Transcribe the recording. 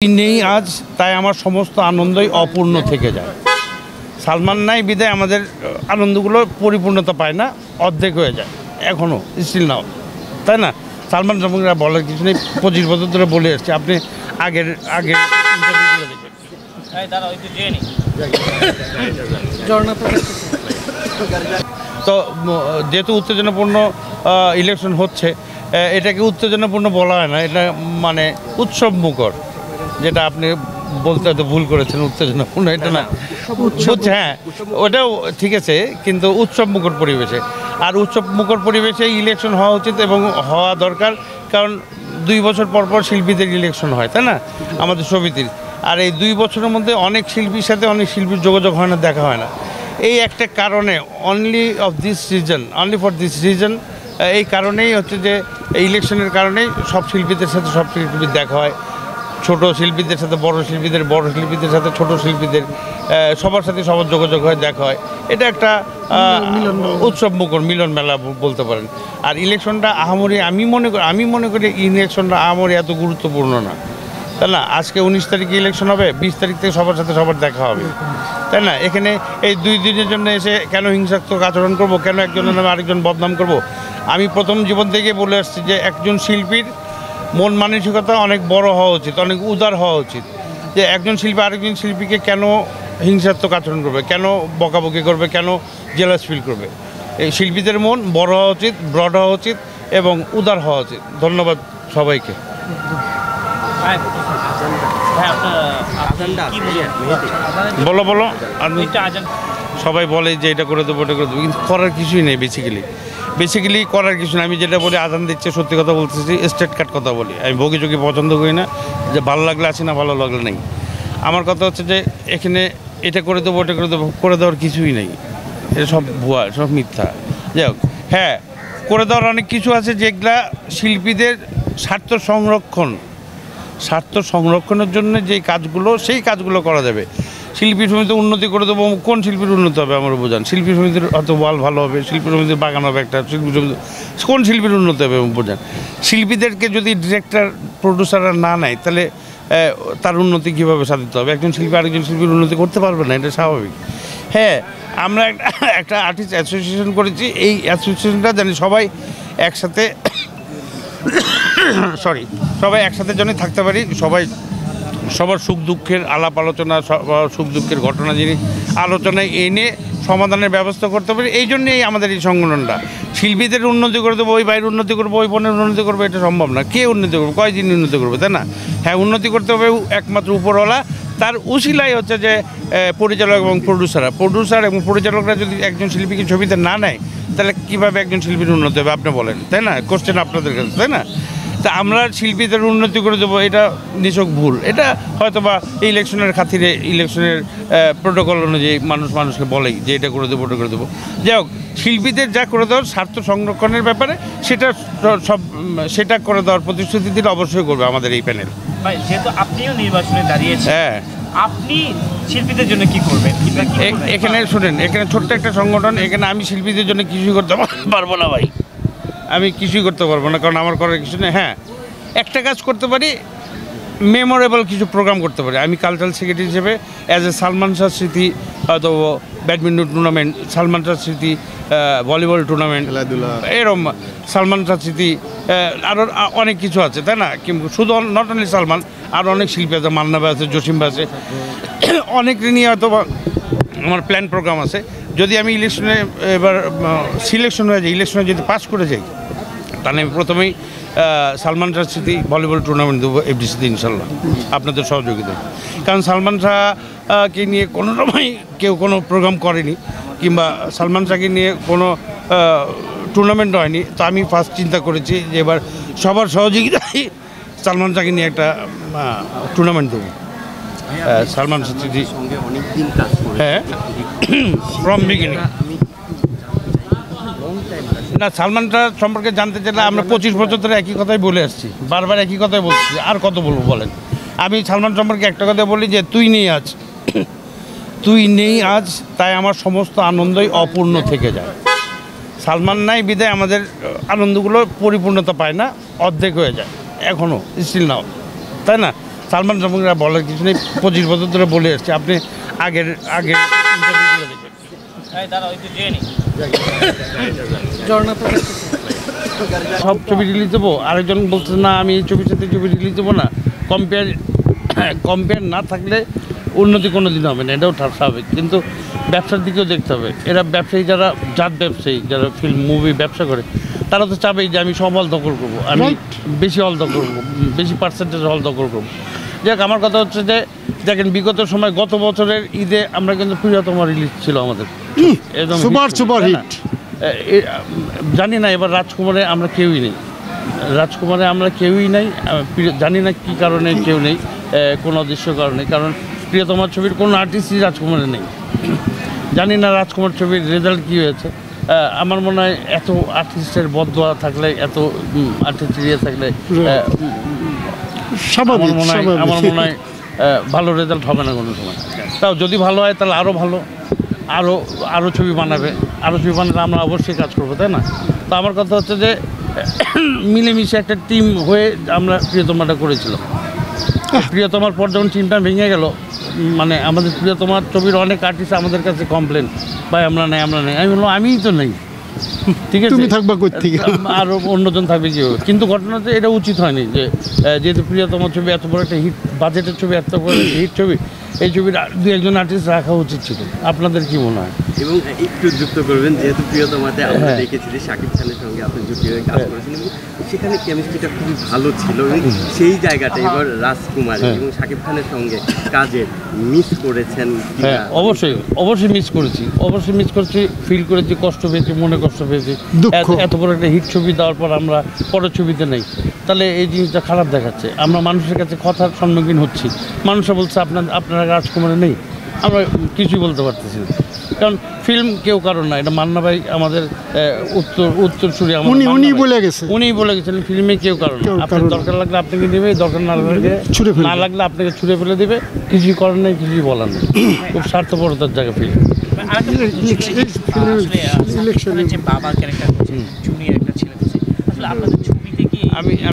নেই আজ, তাই আমার সমস্ত আনন্দই অপূর্ণ থেকে যায়। সালমান নাই বিদায় আমাদের আনন্দগুলো পরিপূর্ণতা পায় না, অর্ধেক হয়ে যায় এখনও, স্টিল নাও, তাই না? সালমান সম্পর্কে বলার কিছু নেই, 25 বছর ধরে বলে আসছি। আপনি আগের ইন্টারভিউগুলো দেখবেন। তো যেহেতু উত্তেজনাপূর্ণ ইলেকশন হচ্ছে, এটাকে উত্তেজনাপূর্ণ বলা হয় না, এটা মানে উৎসব মুখর, যেটা আপনি বলতে হয়তো ভুল করেছেন। উত্তেজনাপূর্ণ এটা না, হ্যাঁ ওটাও ঠিক আছে, কিন্তু উৎসব মুখর পরিবেশে। আর উৎসব মুখর পরিবেশে ইলেকশন হওয়া উচিত এবং হওয়া দরকার, কারণ 2 বছর পর পর শিল্পীদের ইলেকশন হয়, তাই না, আমাদের সমিতির। আর এই 2 বছরের মধ্যে অনেক শিল্পীর সাথে অনেক শিল্পীর যোগাযোগ হয় না, দেখা হয় না। এই একটা কারণে, অনলি ফর দিস রিজন, এই কারণেই হচ্ছে যে ইলেকশনের কারণেই সব শিল্পীদের সাথে সব শিল্পীর দেখা হয়, ছোট শিল্পীদের সাথে বড় শিল্পীদের সাথে ছোট শিল্পীদের, সবার সাথে সবার যোগাযোগ হয়, দেখা হয়। এটা একটা উৎসব মুখর মিলন মেলা বলতে পারেন। আর ইলেকশনটা আহামরি, আমি মনে করি ইলেকশনটা আহামরি এত গুরুত্বপূর্ণ না, তাই না? আজকে 19 তারিখে ইলেকশন হবে, 20 তারিখ থেকে সবার সাথে সবার দেখা হবে, তাই না? এখানে এই 2 দিনের জন্য এসে কেন হিংসাত্মক আচরণ করব, কেন একজনের নামে আরেকজন বদনাম করব? আমি প্রথম জীবন থেকে বলে আসছি যে একজন শিল্পীর মন মানসিকতা অনেক বড় হওয়া উচিত, অনেক উদার হওয়া উচিত। যে একজন শিল্পী আরেকজন শিল্পীকে কেন হিংসাত্মক আচরণ করবে, কেন বকাবকি করবে, কেন জেলাস ফিল করবে? এই শিল্পীদের মন বড় হওয়া উচিত, ব্রড হওয়া উচিত এবং উদার হওয়া উচিত। ধন্যবাদ সবাইকে। বলো। সবাই বলে যে এটা করে দেবো, কিন্তু করার কিছুই নেই। বেসিক্যালি করার কিছু না। আমি যেটা বলি, আজান দিচ্ছে, সত্যি কথা বলতেছি, স্ট্রেট কাট কথা বলি। আমি বগিচকি পছন্দ করি না, যে ভালো লাগলে আছি না ভালো লাগলে নেই। আমার কথা হচ্ছে যে এখানে এটা করে দেবো, ওটা করে দেওয়ার কিছুই নেই। এটা সব ভুয়া, সব মিথ্যা। যাই হোক, হ্যাঁ, করে দেওয়ার অনেক কিছু আছে, যেগুলা শিল্পীদের স্বার্থ সংরক্ষণের জন্য সেই কাজগুলো করা যাবে। শিল্পী সমিতি উন্নতি করে দেবো, কোন শিল্পীর উন্নতি হবে আমার বোঝান? শিল্পী সমিতির হয়তো ওয়াল ভালো হবে, শিল্পী সমিতির বাগান হবে একটা, শিল্পী সমিতি কোন শিল্পীর উন্নতি হবে বোঝান? শিল্পীদেরকে যদি ডিরেক্টর প্রডিউসাররা না নেয়, তাহলে তার উন্নতি কীভাবে সাধিত হবে? একজন শিল্পী আরেকজন শিল্পীর উন্নতি করতে পারবে না, এটা স্বাভাবিক। হ্যাঁ, আমরা একটা আর্টিস্ট অ্যাসোসিয়েশন করেছি। এই অ্যাসোসিয়েশনটা জানি সবাই একসাথে সবাই একসাথে যেন থাকতে পারি, সবার সুখ দুঃখের আলাপ আলোচনা, সুখ দুঃখের ঘটনা জিনিস আলোচনায় এনে সমাধানের ব্যবস্থা করতে পারি। এই জন্যেই আমাদের এই সংগঠনটা। শিল্পীদের উন্নতি করে দেবো, ওই বাইরের উন্নতি করবো, ওই বোনের উন্নতি করবো, এটা সম্ভব না। কে উন্নতি করবে? কয়দিন উন্নতি করবে, তাই না? হ্যাঁ, উন্নতি করতে হবে একমাত্র উপরওয়ালা। তার উশিলাই হচ্ছে যে পরিচালক এবং প্রডিউসার এবং পরিচালকরা যদি একজন শিল্পীকে ছবিতে না নেয়, তাহলে কীভাবে একজন শিল্পীর উন্নতি হবে আপনি বলেন, তাই না? কোশ্চেন আপনাদের কাছে, তাই না? তা আমরা শিল্পীদের উন্নতি করে দেবো, এটা নিছক ভুল। এটা হয়তো বা ইলেকশনের খাতিরে, ইলেকশনের প্রোটোকল অনুযায়ী মানুষকে বলেই যে এটা করে দেবো, ওটা করে দেবো। যাই হোক, শিল্পীদের যা করে দেওয়ার স্বার্থ সংরক্ষণের ব্যাপারে সেটা করে দেওয়ার প্রতিশ্রুতি দিলে অবশ্যই করবে আমাদের এই প্যানেল। যেহেতু আপনিও নির্বাচনে দাঁড়িয়েছেন, হ্যাঁ, আপনি শিল্পীদের জন্য কি করবেন? এখানে শুনেন, এখানে ছোট্ট একটা সংগঠন, এখানে আমি শিল্পীদের জন্য কিছুই করতে পারবো না ভাই। আমি কিছুই করতে পারবো না, কারণ আমার করার কিছু নেই। হ্যাঁ, একটা কাজ করতে পারি, মেমোরেবল কিছু প্রোগ্রাম করতে পারি। আমি কালচারাল সেক্রেটারি হিসেবে অ্যাজ এ সালমান শাহ স্মৃতি, হয়তো ব্যাডমিন্টন টুর্নামেন্ট, সালমান শাহ স্মৃতি ভলিবল টুর্নামেন্ট, এরকম সালমান শাহ স্মৃতি, আরও অনেক কিছু আছে, তাই না? কিন্তু শুধু নট অনলি সালমান, আরও অনেক শিল্পী আছে, মান্না ভাই আছে, জসিম ভাই আছে, অনেক নিয়ে হয়তো আমার প্ল্যান প্রোগ্রাম আছে। যদি আমি ইলেকশনে এবার সিলেকশন হয়ে যাই, ইলেকশনে যদি পাস করে যাই, তাহলে আমি প্রথমেই সালমান শাহ স্মৃতি ভলিবল টুর্নামেন্ট দেবো এফডিসিতে, ইনশাল্লাহ, আপনাদের সহযোগিতায়। কারণ সালমান শাহকে নিয়ে কোনো সময় কেউ কোনো প্রোগ্রাম করেনি, কিংবা সালমান শাহকে নিয়ে কোনো টুর্নামেন্ট হয়নি। তো আমি ফার্স্ট চিন্তা করেছি যে এবার সবার সহযোগিতায় সালমান শাহকে নিয়ে একটা টুর্নামেন্ট দেবো। সালমান শাহ স্মৃতি, হ্যাঁ, ফ্রম বিগিনিং। না, সালমান শাহ সম্পর্কে জানতে চাইলে আমরা 25 বছর ধরে একই কথাই বলে আসছি, বারবার একই কথাই বলছি। আর কত বলবো বলেন? আমি সালমান সম্পর্কে একটা কথা বলি যে তুই নেই আজ, তাই আমার সমস্ত আনন্দই অপূর্ণ থেকে যায়। সালমান নাই বিদায় আমাদের আনন্দগুলো পরিপূর্ণতা পায় না, অর্ধেক হয়ে যায় এখনও, স্টিল নাও, তাই না? সালমান শাহরা বলার কিছু নেই, 25 বছর ধরে বলে আসছে। আপনি আগের ইন্টারভিউগুলো দেখবেন। সব ছবি রিলিজ দেবো, আরেকজন বলছে না আমি এই ছবির সাথে ছবি রিলিজ দেবো না। কম্পেয়ার না থাকলে উন্নতি কোনো দিন হবে না, এটাও স্বাভাবিক। কিন্তু ব্যবসার দিকেও দেখতে হবে। এরা ব্যবসায়ী, যারা জাত ব্যবসায়ী, যারা ফিল্ম মুভি ব্যবসা করে, তারা তো চাবেই যে আমি সব হল দখল করবো, আমি বেশি হল দখল করবো, বেশি পার্সেন্টেজ হল দখল করবো। যাক, আমার কথা হচ্ছে যে দেখেন বিগত সময় গত বছরের ঈদে আমরা কিন্তু প্রিয়তমা রিলিজ ছিল আমাদের, একদম সুপার হিট। জানি না এবার রাজকুমারে আমরা কেউই নেই, রাজকুমারে আমরা কেউই নাই। জানি না কী কারণে কেউ নেই, কোনো অদৃশ্য কারণে। কারণ প্রিয়তমার ছবির কোনো আর্টিস্টই রাজকুমারে নেই। জানি না রাজকুমার ছবির রেজাল্ট কী হয়েছে। আমার মনে হয় এত আর্টিস্টের বদদোয়া থাকলে, এত আর্টিস্ট ইয়ে থাকলে আমার মনে হয় ভালো রেজাল্ট হবে না কোনো সময়। তাও যদি ভালো হয় তাহলে আরও ভালো, আরও ছবি বানাবে, আরও ছবি বানালে আমরা অবশ্যই কাজ করবো, তাই না? তো আমার কথা হচ্ছে যে মিলেমিশে একটা টিম হয়ে আমরা প্রিয়তমাটা করেছিলাম। প্রিয়তমার পর যখন টিমটা ভেঙে গেল, মানে আমাদের প্রিয়তমার ছবির অনেক আর্টিস্ট আমাদের কাছে কমপ্লেন, ভাই আমরা নেই। আমি বললাম আমিই তো নেই, ঠিক আছে, তুমি থাকবা কই থেকে? আরও অন্যজন থাকবে কি? কিন্তু ঘটনাতে এটা উচিত হয়নি যে যেহেতু প্রিয়তমার ছবি এত বড় একটা হিট বাজেটের ছবি, এত বড় হিট ছবি, এই ছবির 2-1জন আর্টিস্ট রাখা উচিত ছিল। আপনাদের কি মনে হয়? এবং একটু যুক্ত করবেন, যেহেতু প্রিয়তমাতে আমরা দেখেছি যে শাকিব খানের সঙ্গে আপনি জুটি হয়ে কাজ করেছেন এবং সেখানে কেমিস্ট্রিটা খুবই ভালো ছিল। এবং সেই জায়গাটা এবার রাজকুমার এবং শাকিব খানের সঙ্গে কাজে মিস করেছেন? হ্যাঁ, অবশ্যই মিস করেছি, ফিল করেছি, কষ্ট পেয়েছি, মনে কষ্ট পেয়েছি। এত বড় একটা হিট ছবি দেওয়ার পর আমরা পরের ছবিতে নেই, তাহলে এই জিনিসটা খারাপ দেখাচ্ছে। আমরা মানুষের কাছে কথার সম্মুখীন হচ্ছি, মানুষরা বলছে আপনারা রাজকুমারে নেই, আমরা কিছুই বলতে পারতেছি না। কারণ ফিল্ম কেউ কারণ না, এটা মান্না ভাই আমাদের উত্তরসূরি, উনিই বলে গেছিলেন ফিল্মে কেউ কারণ না। আপনার দরকার লাগলে আপনাকে দেবে, দরকার না লাগলে আপনাকে ছুঁড়ে ফেলে দেবে। কিছুই করার নেই, কিছুই বলার নেই। খুব স্বার্থপরতার জায়গা ফিল্ম। বাবা ক্যারেক্টার জুনিয়র একটা ছেলে, আসলে আপনাদের ছবিতে কি আমি